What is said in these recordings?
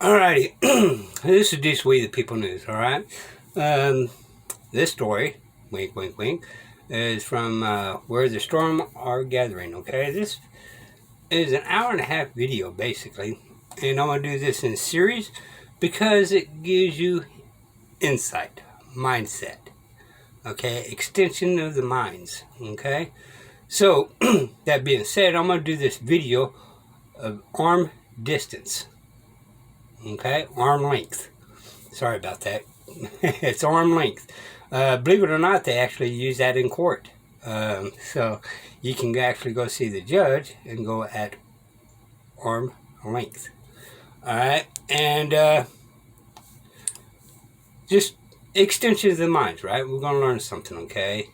Alrighty, this is just We the People News, alright? This story, wink, wink, wink, is from Where the Storm Are Gathering, okay? This is an hour and a half video, basically, and I'm going to do this in series because it gives you insight, mindset, okay? Extension of the minds, okay? So, that being said, I'm going to do this video of arm distance. Okay, arm length. Sorry about that. It's arm length. Believe it or not, they actually use that in court. So you can actually go see the judge and go at arm length. Alright, and just extensions of the minds, right? We're going to learn something, okay?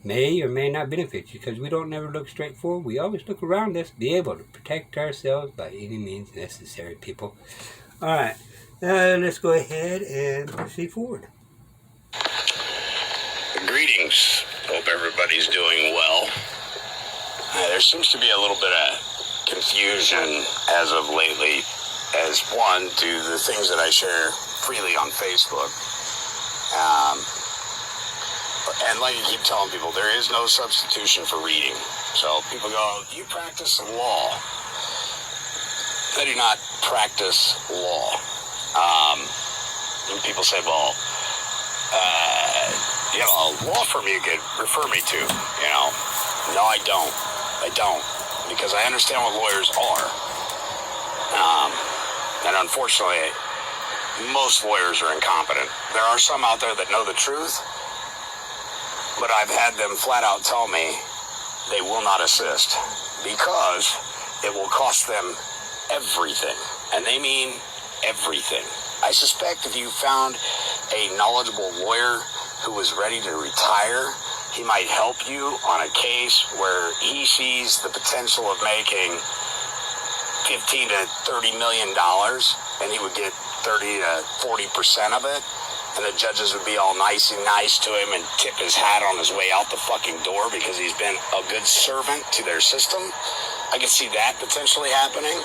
May or may not benefit you because we don't never look straight forward. We always look around us, be able to protect ourselves by any means necessary, people. Alright, let's go ahead and proceed forward. Greetings. Hope everybody's doing well. There seems to be a little bit of confusion as of lately as one to the things that I share freely on Facebook. And like I keep telling people, there is no substitution for reading. So people go, you practice law. I do not practice law. And people say, well, a law firm you could refer me to, No, I don't. Because I understand what lawyers are. And unfortunately, most lawyers are incompetent. There are some out there that know the truth, but I've had them flat out tell me they will not assist because it will cost them everything. And they mean everything. I suspect if you found a knowledgeable lawyer who was ready to retire, he might help you on a case where he sees the potential of making $15 to $30 million, and he would get 30 to 40% of it. And the judges would be all nice to him and tip his hat on his way out the fucking door because he's been a good servant to their system. I could see that potentially happening.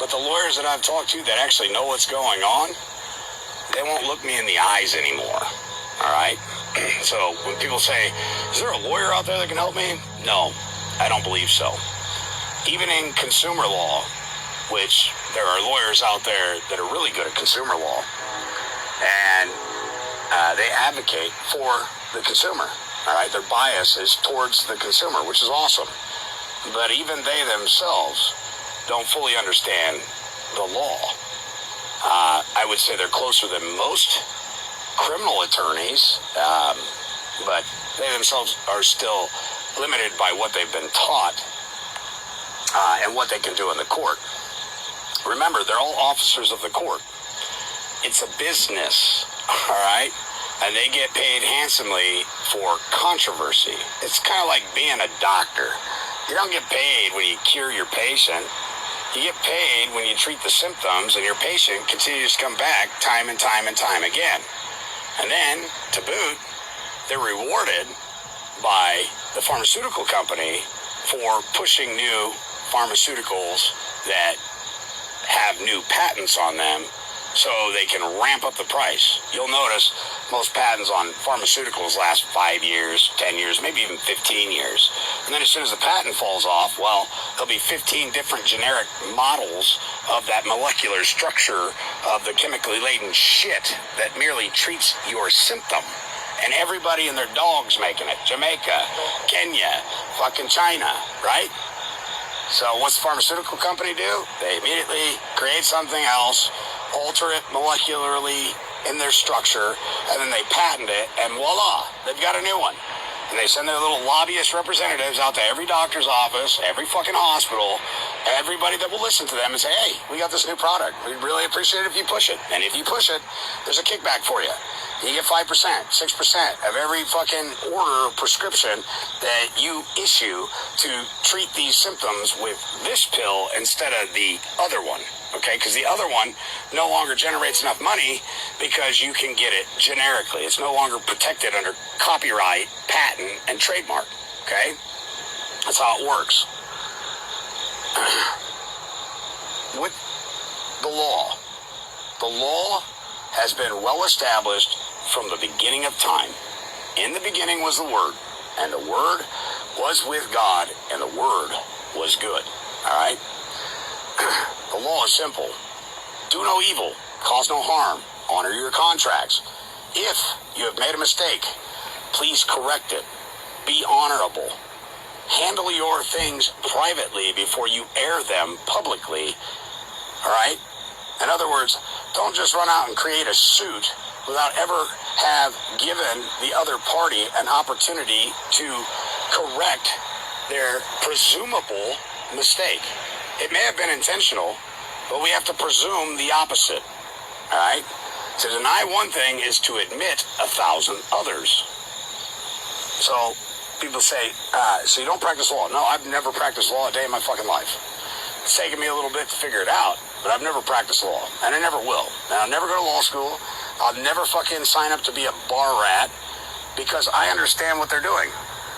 But the lawyers that I've talked to that actually know what's going on, they won't look me in the eyes anymore. All right? So when people say, is there a lawyer out there that can help me? No, I don't believe so. Even in consumer law, which there are lawyers out there that are really good at consumer law, and they advocate for the consumer. All right, their bias is towards the consumer, which is awesome. But even they themselves don't fully understand the law. I would say they're closer than most criminal attorneys, but they themselves are still limited by what they've been taught and what they can do in the court. Remember, they're all officers of the court. It's a business, all right? And they get paid handsomely for controversy. It's kind of like being a doctor. You don't get paid when you cure your patient. You get paid when you treat the symptoms and your patient continues to come back time and time and time again. And then, to boot, they're rewarded by the pharmaceutical company for pushing new pharmaceuticals that have new patents on them so they can ramp up the price. You'll notice most patents on pharmaceuticals last 5 years, 10 years, maybe even 15 years. And then as soon as the patent falls off, well, there'll be 15 different generic models of that molecular structure of the chemically laden shit that merely treats your symptom. And everybody and their dog's making it. Jamaica, Kenya, fucking China, right? So what's the pharmaceutical company do? They immediately create something else, alter it molecularly in their structure, and then they patent it, and voila, they've got a new one. And they send their little lobbyist representatives out to every doctor's office, every fucking hospital, everybody that will listen to them and say, hey, we got this new product. We'd really appreciate it if you push it. And if you push it, there's a kickback for you. You get 5%, 6% of every fucking order or prescription that you issue to treat these symptoms with this pill instead of the other one. Okay, because the other one no longer generates enough money because you can get it generically. It's no longer protected under copyright, patent, and trademark. Okay? That's how it works. What the law. The law has been well established from the beginning of time. In the beginning was the Word, and the Word was with God, and the Word was good. All right? The law is simple. Do no evil. Cause no harm. Honor your contracts. If you have made a mistake, please correct it. Be honorable. Handle your things privately before you air them publicly. All right? In other words, don't just run out and create a suit without ever have given the other party an opportunity to correct their presumable mistake. It may have been intentional, but we have to presume the opposite. All right? To deny one thing is to admit 1,000 others. So people say, so you don't practice law. No, I've never practiced law a day in my fucking life. It's taken me a little bit to figure it out, but I've never practiced law, and I never will. And I'll never go to law school. I'll never fucking sign up to be a bar rat, because I understand what they're doing.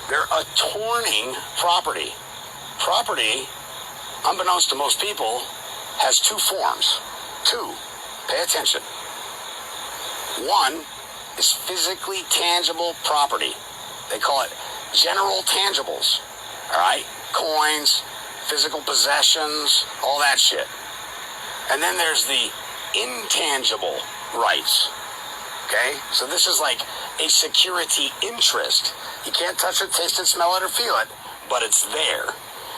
They're attorning property. Property, unbeknownst to most people, has two forms. Two. Pay attention. One is physically tangible property. They call it general tangibles. All right? Coins, physical possessions, all that shit. And then there's the intangible rights. Okay? So this is like a security interest. You can't touch it, taste it, smell it, or feel it, but it's there.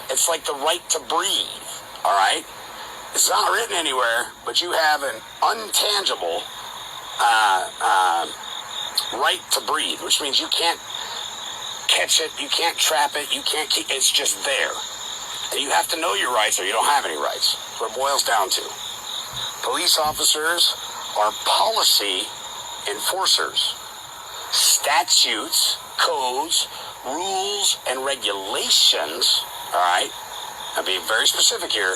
It's like the right to breathe. All right? It's not written anywhere, but you have an untangible right to breathe, which means you can't catch it, you can't trap it, you can't keep it's just there. And you have to know your rights or you don't have any rights. That's what it boils down to. Police officers are policy enforcers. Statutes, codes, rules, and regulations, all right, I'll be very specific here,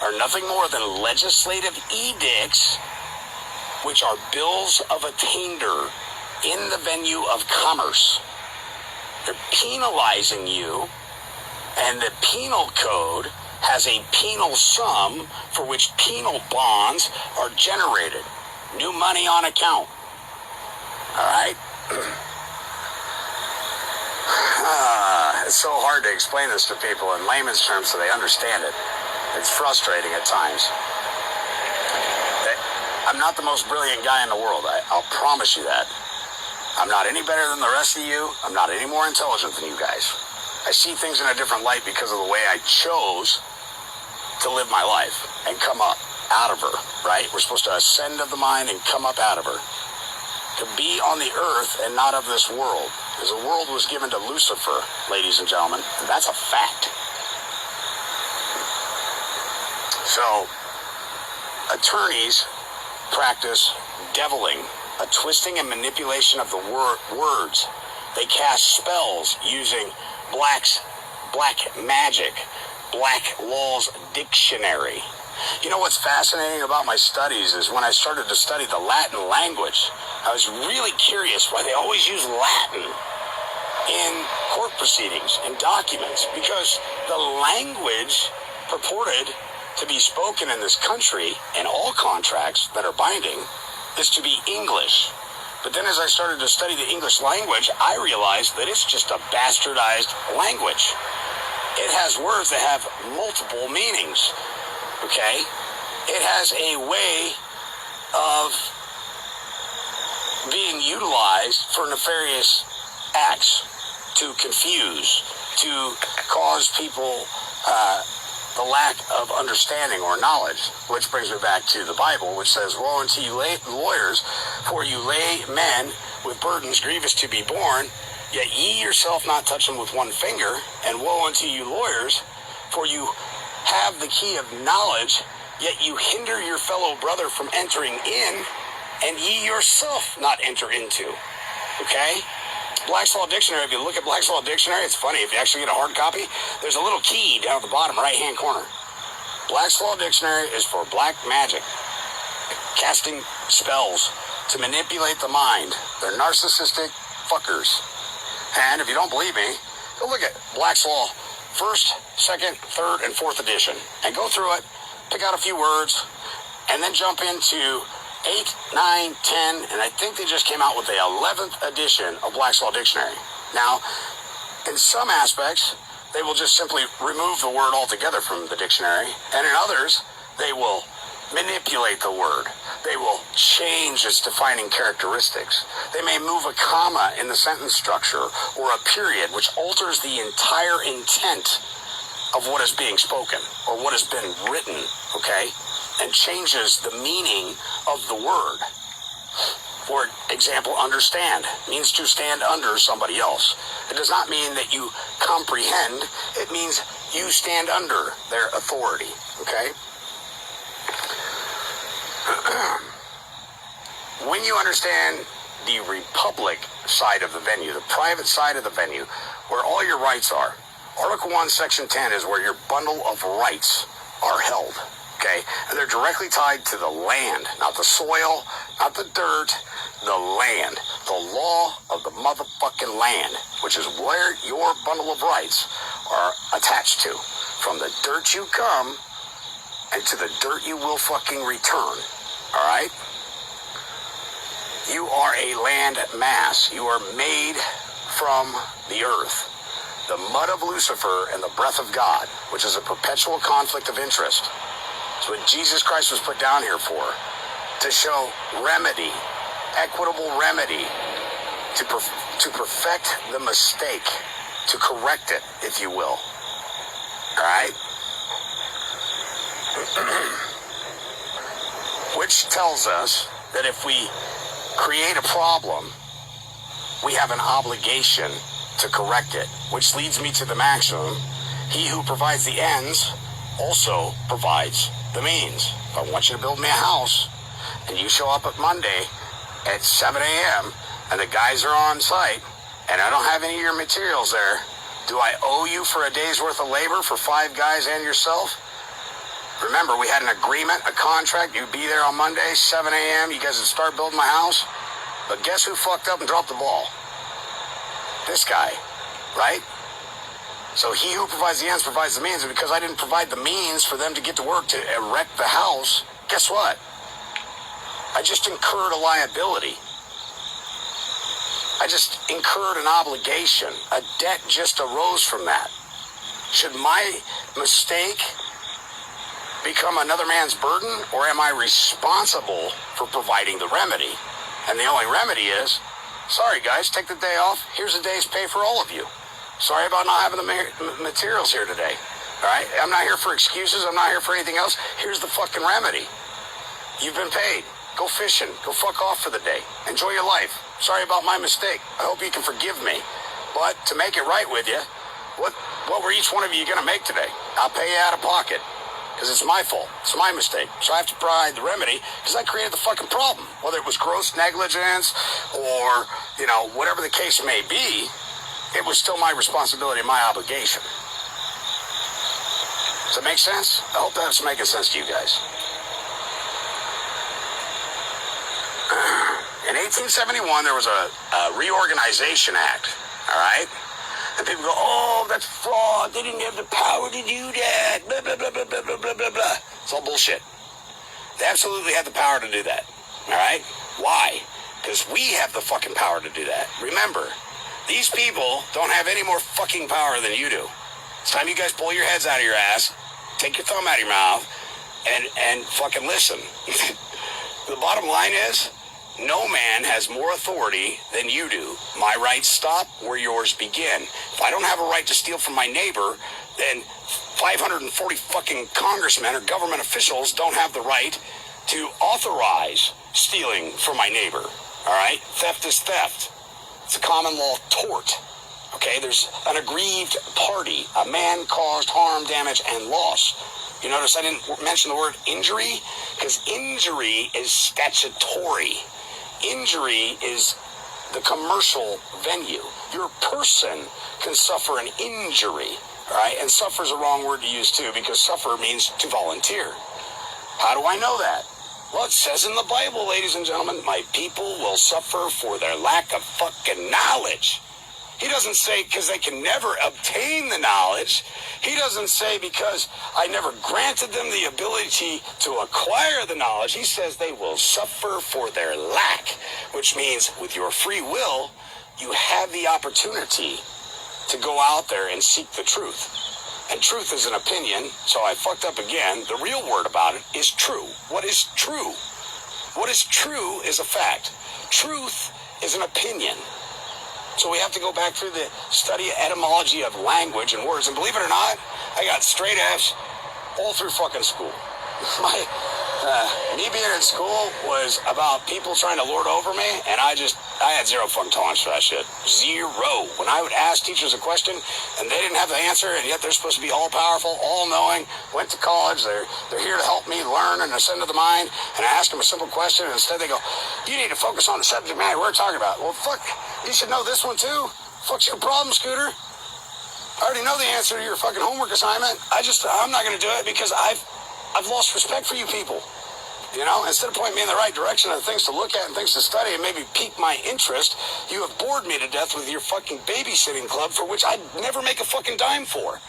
are nothing more than legislative edicts, which are bills of attainder in the venue of commerce. They're penalizing you, and the penal code has a penal sum for which penal bonds are generated. New money on account. All right? It's so hard to explain this to people in layman's terms so they understand it. It's frustrating at times. I'm not the most brilliant guy in the world. I'll promise you that. I'm not any better than the rest of you. I'm not any more intelligent than you guys. I see things in a different light because of the way I chose to live my life and come up out of her, right? We're supposed to ascend of the mind and come up out of her. To be on the earth and not of this world. Because the world was given to Lucifer, ladies and gentlemen. And that's a fact. So, attorneys practice deviling, a twisting and manipulation of the words. They cast spells using black magic, Black Law's Dictionary. You know what's fascinating about my studies is when I started to study the Latin language, I was really curious why they always use Latin in court proceedings and documents, because the language purported to be spoken in this country and all contracts that are binding is to be English. But then as I started to study the English language, I realized that it's just a bastardized language. It has words that have multiple meanings, okay? It has a way of being utilized for nefarious acts, to confuse, to cause people the lack of understanding or knowledge, which brings me back to the Bible, which says, "Woe unto you lawyers, for you lay men with burdens grievous to be borne, yet ye yourself not touch them with one finger. And woe unto you lawyers, for you have the key of knowledge, yet you hinder your fellow brother from entering in, and ye yourself not enter into." Okay? Black's Law Dictionary, if you look at Black's Law Dictionary, it's funny, if you actually get a hard copy, there's a little key down at the bottom right-hand corner. Black's Law Dictionary is for black magic, casting spells to manipulate the mind. They're narcissistic fuckers. And if you don't believe me, go look at Black's Law, 1st, 2nd, 3rd, and 4th edition, and go through it, pick out a few words, and then jump into 8, 9, 10, and I think they just came out with the 11th edition of Black's Law Dictionary. Now, in some aspects, they will just simply remove the word altogether from the dictionary, and in others, they will manipulate the word. They will change its defining characteristics. They may move a comma in the sentence structure or a period, which alters the entire intent of what is being spoken or what has been written, okay, and changes the meaning of the word. For example, understand means to stand under somebody else. It does not mean that you comprehend. It means you stand under their authority, okay? When you understand the republic side of the venue, the private side of the venue, where all your rights are, Article 1, Section 10 is where your bundle of rights are held, okay? And they're directly tied to the land, not the soil, not the dirt, the land. The law of the motherfucking land, which is where your bundle of rights are attached to. From the dirt you come, and to the dirt you will fucking return, all right? You are a land mass. You are made from the earth. The mud of Lucifer and the breath of God, which is a perpetual conflict of interest. It's what Jesus Christ was put down here for, to show remedy, equitable remedy, to perfect the mistake, to correct it, if you will. All right? Which tells us that if we create a problem, we have an obligation to correct it, which leads me to the maximum. He who provides the ends also provides the means. If I want you to build me a house, and you show up at Monday at 7 a.m., and the guys are on site, and I don't have any of your materials there, do I owe you for a day's worth of labor for 5 guys and yourself? Remember, we had an agreement, a contract. You'd be there on Monday, 7 a.m. You guys would start building my house. But guess who fucked up and dropped the ball? This guy, right? So he who provides the ends provides the means. And because I didn't provide the means for them to get to work to erect the house, guess what? I just incurred a liability. I just incurred an obligation. A debt just arose from that. Should my mistake become another man's burden, or am I responsible for providing the remedy? And the only remedy is, sorry guys, take the day off. Here's a day's pay for all of you. Sorry about not having the materials here today. All right? I'm not here for excuses. I'm not here for anything else. Here's the fucking remedy. You've been paid. Go fishing. Go fuck off for the day. Enjoy your life. Sorry about my mistake. I hope you can forgive me. But to make it right with you, what were each one of you going to make today? I'll pay you out of pocket. Because it's my fault. It's my mistake. So I have to provide the remedy because I created the fucking problem. Whether it was gross negligence or, whatever the case may be, it was still my responsibility and my obligation. Does that make sense? I hope that's making sense to you guys. In 1871, there was a Reorganization Act, all right? And people go, oh, that's fraud. They didn't have the power to do that. Blah, blah, blah, blah, blah, blah, blah, blah, blah. It's all bullshit. They absolutely had the power to do that. All right? Why? Because we have the fucking power to do that. Remember, these people don't have any more fucking power than you do. It's time you guys pull your heads out of your ass, take your thumb out of your mouth, and fucking listen. The bottom line is, no man has more authority than you do. My rights stop where yours begin. If I don't have a right to steal from my neighbor, then 540 fucking congressmen or government officials don't have the right to authorize stealing from my neighbor. All right? Theft is theft. It's a common law tort. Okay? There's an aggrieved party. A man caused harm, damage, and loss. You notice I didn't mention the word injury? Because injury is statutory. Injury is the commercial venue. Your person can suffer an injury, all right? And suffer is a wrong word to use too, because suffer means to volunteer. How do I know that? Well, it says in the Bible, ladies and gentlemen, my people will suffer for their lack of fucking knowledge. He doesn't say because they can never obtain the knowledge. He doesn't say because I never granted them the ability to acquire the knowledge. He says they will suffer for their lack, which means with your free will, you have the opportunity to go out there and seek the truth. And truth is an opinion, so I fucked up again. The real word about it is true. What is true? What is true is a fact. Truth is an opinion. So we have to go back through the study etymology of language and words. And believe it or not, I got straight F's all through fucking school. Me being in school was about people trying to lord over me, and I had zero fucking tolerance for that shit. Zero. When I would ask teachers a question and they didn't have the answer, and yet they're supposed to be all powerful, all knowing, went to college, they're here to help me learn and ascend to the mind, and I ask them a simple question, and instead they go, you need to focus on the subject matter we're talking about. Well, fuck, you should know this one too. Fuck's your problem, Scooter? I already know the answer to your fucking homework assignment. I'm not going to do it because I've lost respect for you people. You know, instead of pointing me in the right direction of things to look at and things to study and maybe pique my interest, you have bored me to death with your fucking babysitting club for which I'd never make a fucking dime for.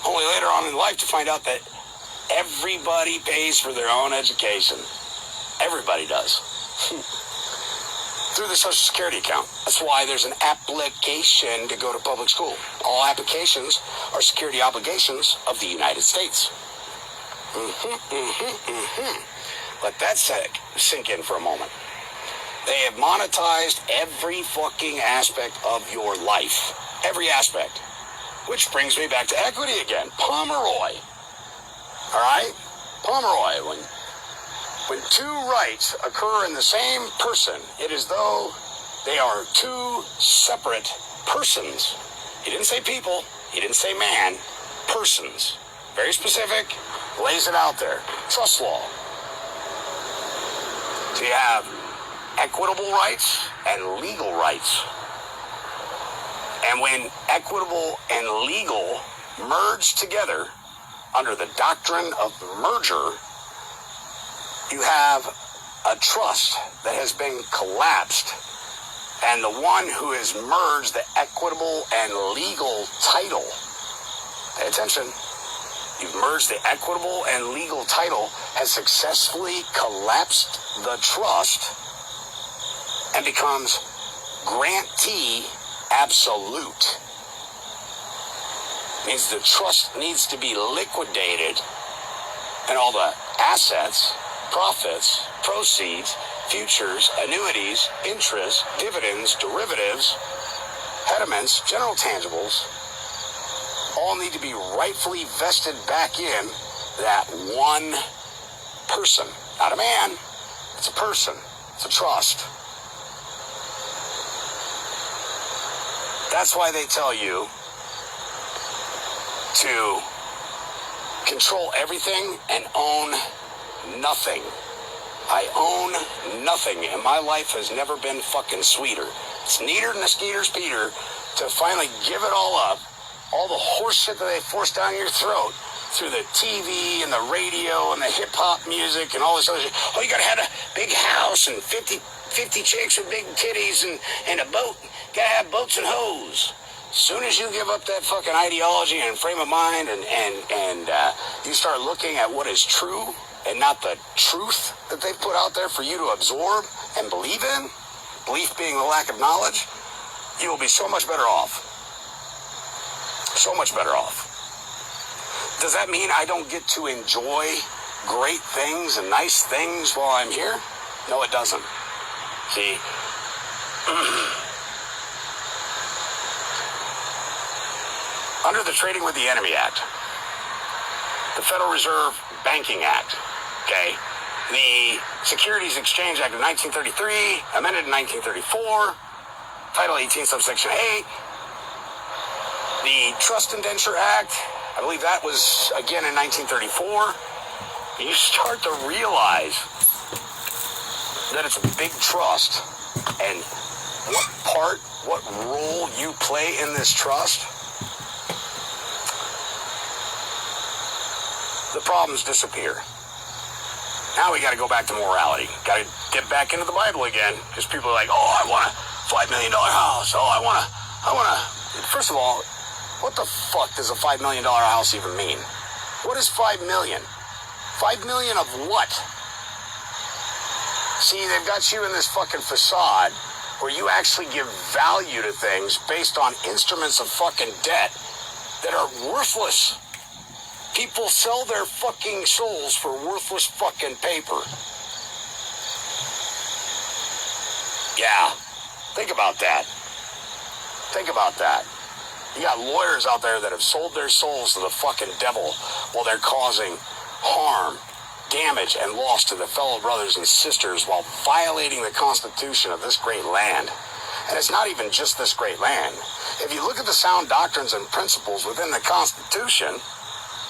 Only later on in life to find out that everybody pays for their own education. Everybody does. Through the Social Security account. That's why there's an application to go to public school. All applications are security obligations of the United States. Let that sink in for a moment. They have monetized every fucking aspect of your life. Every aspect. Which brings me back to equity again. Pomeroy. All right? Pomeroy. When two rights occur in the same person, it is though they are two separate persons. He didn't say people. He didn't say man. Persons. Very specific. Lays it out there. Trust law. So you have equitable rights and legal rights. And when equitable and legal merge together under the doctrine of merger, you have a trust that has been collapsed. And the one who has merged the equitable and legal title, pay attention, you've merged the equitable and legal title, has successfully collapsed the trust and becomes grantee absolute. Means the trust needs to be liquidated and all the assets, profits, proceeds, futures, annuities, interest, dividends, derivatives, pediments, general tangibles, all need to be rightfully vested back in that one person. Not a man, it's a person. It's a trust. That's why they tell you to control everything and own nothing. I own nothing, and my life has never been fucking sweeter. It's neater than a skeeter's Peter to finally give it all up. All the horse shit that they force down your throat through the TV and the radio and the hip-hop music and all this other shit. Oh, you gotta have a big house and 50 chicks with big titties and a boat. Gotta have boats and hoes. As soon as you give up that fucking ideology and frame of mind and you start looking at what is true and not the truth that they put out there for you to absorb and believe in, belief being the lack of knowledge, you will be so much better off. So much better off. Does that mean I don't get to enjoy great things and nice things while I'm here? No, it doesn't. See, under the Trading with the Enemy Act, the Federal Reserve Banking Act, okay, the Securities Exchange Act of 1933, amended in 1934, Title 18, subsection 8, the Trust Indenture Act, I believe that was again in 1934. And you start to realize that it's a big trust, and what role you play in this trust, the problems disappear. Now we got to go back to morality. Got to get back into the Bible again, because people are like, oh, I want a $5 million house. Oh, I want First of all, what the fuck does a $5 million house even mean? What is 5 million? 5 million of what? See, they've got you in this fucking facade where you actually give value to things based on instruments of fucking debt that are worthless. People sell their fucking souls for worthless fucking paper. Yeah, think about that. Think about that. You got lawyers out there that have sold their souls to the fucking devil while they're causing harm, damage, and loss to their fellow brothers and sisters while violating the Constitution of this great land. And it's not even just this great land. If you look at the sound doctrines and principles within the Constitution,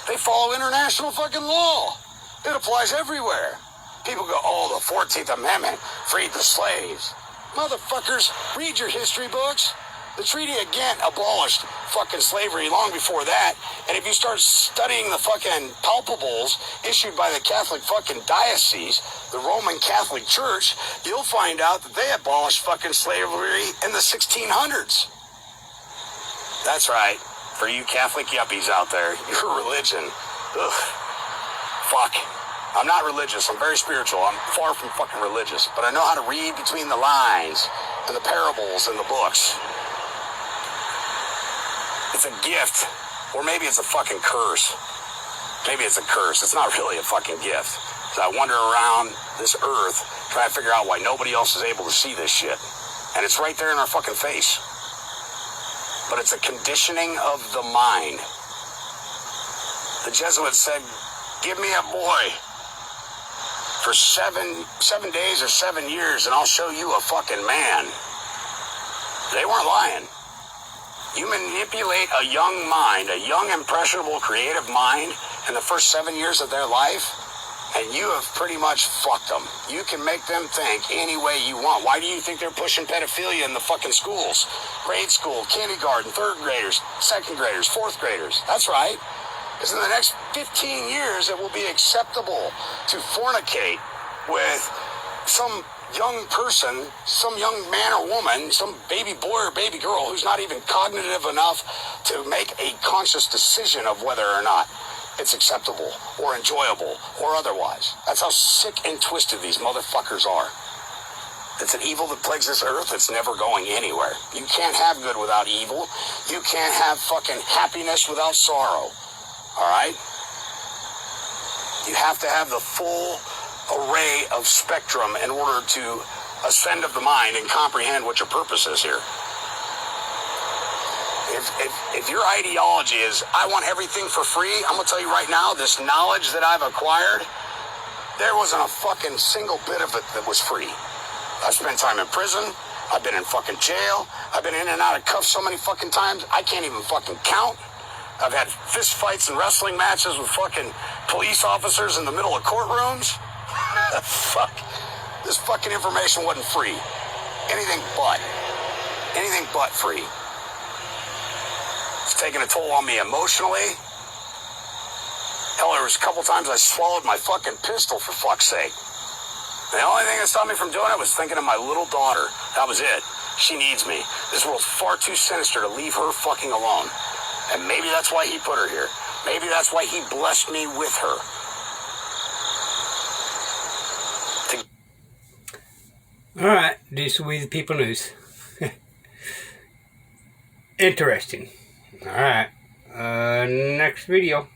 they follow international fucking law. It applies everywhere. People go, oh, the 14th Amendment freed the slaves. Motherfuckers, read your history books. The treaty again abolished fucking slavery long before that. And if you start studying the fucking palpables issued by the Catholic fucking diocese, the Roman Catholic Church, you'll find out that they abolished fucking slavery in the 1600s. That's right. For you Catholic yuppies out there, your religion, ugh, fuck. I'm not religious. I'm very spiritual. I'm far from fucking religious. But I know how to read between the lines and the parables and the books. It's a gift. Or maybe it's a fucking curse. Maybe it's a curse. It's not really a fucking gift. So I wander around this earth trying to figure out why nobody else is able to see this shit. And it's right there in our fucking face. But it's a conditioning of the mind. The Jesuits said, give me a boy for seven days or 7 years and I'll show you a fucking man. They weren't lying. You manipulate a young mind, a young, impressionable, creative mind in the first 7 years of their life, and you have pretty much fucked them. You can make them think any way you want. Why do you think they're pushing pedophilia in the fucking schools? Grade school, kindergarten, third graders, second graders, fourth graders. That's right. Because in the next 15 years, it will be acceptable to fornicate with some young person, some young man or woman, some baby boy or baby girl who's not even cognitive enough to make a conscious decision of whether or not it's acceptable or enjoyable or otherwise. That's how sick and twisted these motherfuckers are. It's an evil that plagues this earth that's never going anywhere. You can't have good without evil. You can't have fucking happiness without sorrow. All right? You have to have the full array of spectrum in order to ascend of the mind and comprehend what your purpose is here. If your ideology is, I want everything for free, I'm going to tell you right now, this knowledge that I've acquired, there wasn't a fucking single bit of it that was free. I've spent time in prison. I've been in fucking jail. I've been in and out of cuffs so many fucking times, I can't even fucking count. I've had fist fights and wrestling matches with fucking police officers in the middle of courtrooms. Fuck. This fucking information wasn't free. Anything but free. It's taking a toll on me emotionally. Hell, there was a couple times I swallowed my fucking pistol, for fuck's sake. The only thing that stopped me from doing it was thinking of my little daughter. That was it. She needs me. This world's far too sinister to leave her fucking alone. And maybe that's why he put her here. Maybe that's why he blessed me with her. Alright, this is We the People News. Interesting. Alright, next video.